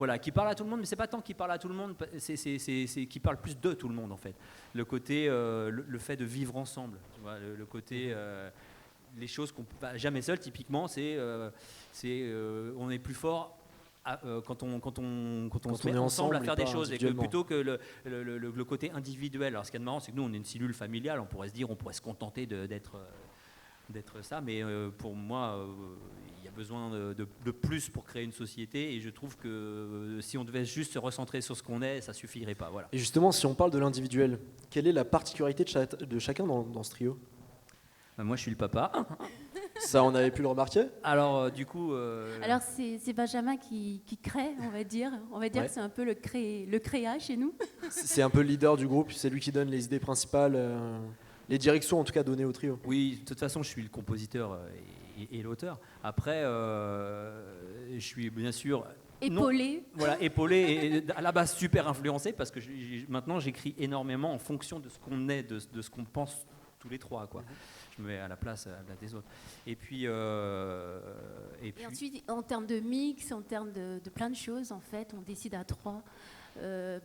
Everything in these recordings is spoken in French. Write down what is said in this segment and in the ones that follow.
Voilà, qui parle à tout le monde, mais c'est pas tant qu'il parle à tout le monde, c'est qu'il parle plus de tout le monde en fait. Le côté, le fait de vivre ensemble, tu vois, le côté, les choses qu'on peut pas jamais seul. Typiquement, on est plus fort quand on se met est ensemble à ensemble faire et des pas choses, et que individuellement. plutôt que le côté individuel. Alors ce qui est marrant, c'est que nous, on est une cellule familiale, on pourrait se contenter d'être ça, mais pour moi, il y a besoin de plus pour créer une société, et je trouve que si on devait juste se recentrer sur ce qu'on est, ça suffirait pas. Voilà. Et justement, si on parle de l'individuel, quelle est la particularité de chacun dans ce trio? Moi, je suis le papa. Ça, on avait pu le remarquer. Alors, du coup... Alors c'est Benjamin qui crée, on va dire. On va dire Ouais. que c'est un peu le créa chez nous. C'est un peu le leader du groupe, c'est lui qui donne les idées principales, les directions en tout cas données au trio. Oui, de toute façon, je suis le compositeur et l'auteur. Après, je suis bien sûr... Épaulé. Voilà, épaulé et à la base super influencé, parce que maintenant j'écris énormément en fonction de ce qu'on est, de ce qu'on pense tous les trois, quoi. Je me mets à la place des autres. Et puis, Et ensuite, en termes de mix, en termes de plein de choses, en fait, on décide à trois.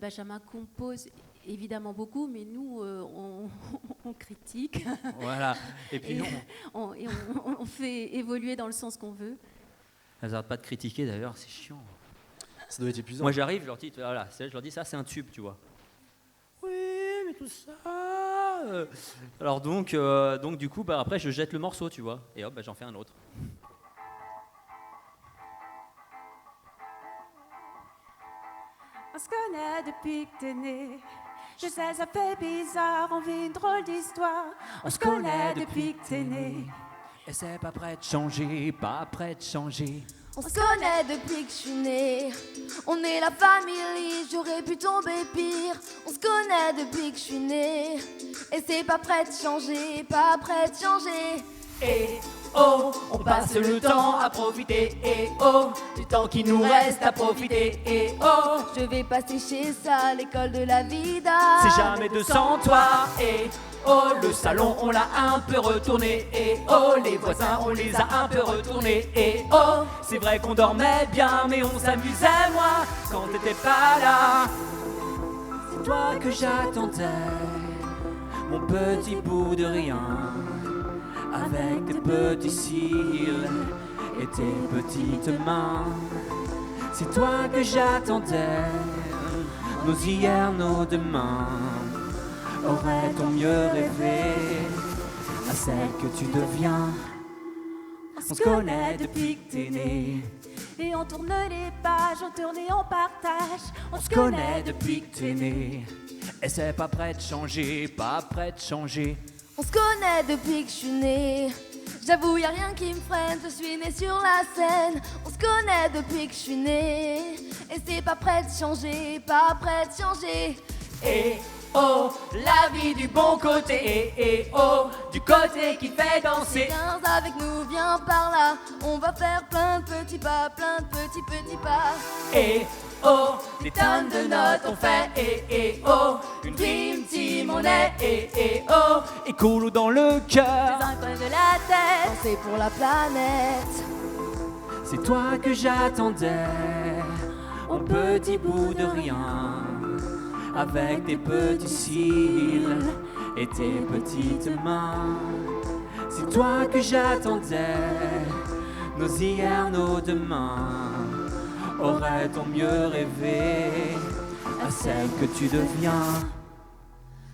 Benjamin compose évidemment beaucoup, mais nous, on critique. voilà. Et puis Et non, on fait évoluer dans le sens qu'on veut. elles n'arrêtent pas de critiquer d'ailleurs, c'est chiant. Ça doit être épuisant. Moi j'arrive, je leur dis ça c'est un tube, tu vois. Oui, mais tout ça. Alors donc du coup, après je jette le morceau, tu vois, et hop, j'en fais un autre. On se connaît depuis que t'es né. Je sais, ça fait bizarre, on vit une drôle d'histoire. On se connaît depuis que t'es né. Et c'est pas prêt de changer, pas prêt de changer. On se connaît depuis que je suis née. On est la famille, j'aurais pu tomber pire. On se connaît depuis que je suis née. Et c'est pas prêt de changer, pas prêt de changer. Et oh, on passe le temps à profiter. Et oh, du temps qui nous reste à profiter. Et oh, Je vais passer chez ça, l'école de la vida. c'est jamais de sans toi. Et oh, le salon on l'a un peu retourné. Et oh, les voisins on les a un peu retournés. Et oh, c'est vrai qu'on dormait bien, mais on s'amusait moi quand t'étais pas là. C'est toi que j'attendais, mon petit bout de rien. Avec tes petits cils et tes petites mains. C'est toi que j'attendais, nos hier, nos demain. Aurait-on mieux rêvé à celle que tu deviens? On se connaît depuis que t'es né. Et on tourne les pages, on tourne et on partage. On se connaît depuis que t'es né. Et c'est pas prêt de changer, pas prêt de changer. On se connaît depuis que je suis née. J'avoue, y a rien qui me freine, je suis née sur la scène. On se connaît depuis que je suis née. Et c'est pas prêt de changer, pas prêt de changer. Et oh, la vie du bon côté. Et oh, du côté qui fait danser. Viens avec nous, viens par là. On va faire plein de petits pas, plein de petits pas. Et oh, des tonnes de notes on fait. Et oh, une dream team on est. Et oh, et cool dans le cœur. Dans un coin de la tête, danser pour la planète. C'est toi que j'attendais, mon petit bout de rien. Avec tes petits cils et tes petites mains. C'est toi que j'attendais, nos hier, nos demain. Aurait-on mieux rêvé à celle que tu deviens?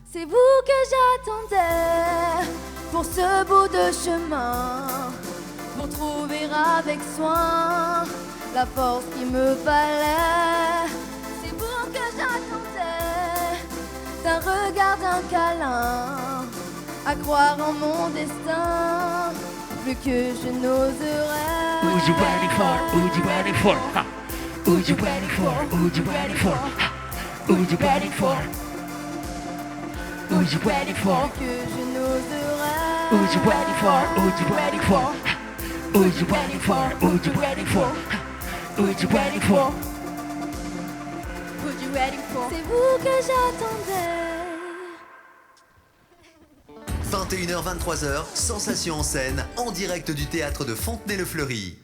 C'est vous que j'attendais pour ce bout de chemin, pour trouver avec soin la force qu'il me fallait. C'est vous que j'attendais, d'un regard, d'un câlin, à croire en mon destin, plus que je n'oserais. Who's you ready for? Who's you ready for? Ha. Who's you ready for? Who's you ready for? Ha. Who's you ready for? Who's you ready for? Que je n'oserais. Who's you ready for? Who's you ready for? Ha. Who's you ready for? Who's you ready for? Ha. Who's you ready for? Who's you ready for? C'est vous que j'attendais. 21h-23h, Sensation en scène, en direct du théâtre de Fontenay-le-Fleury.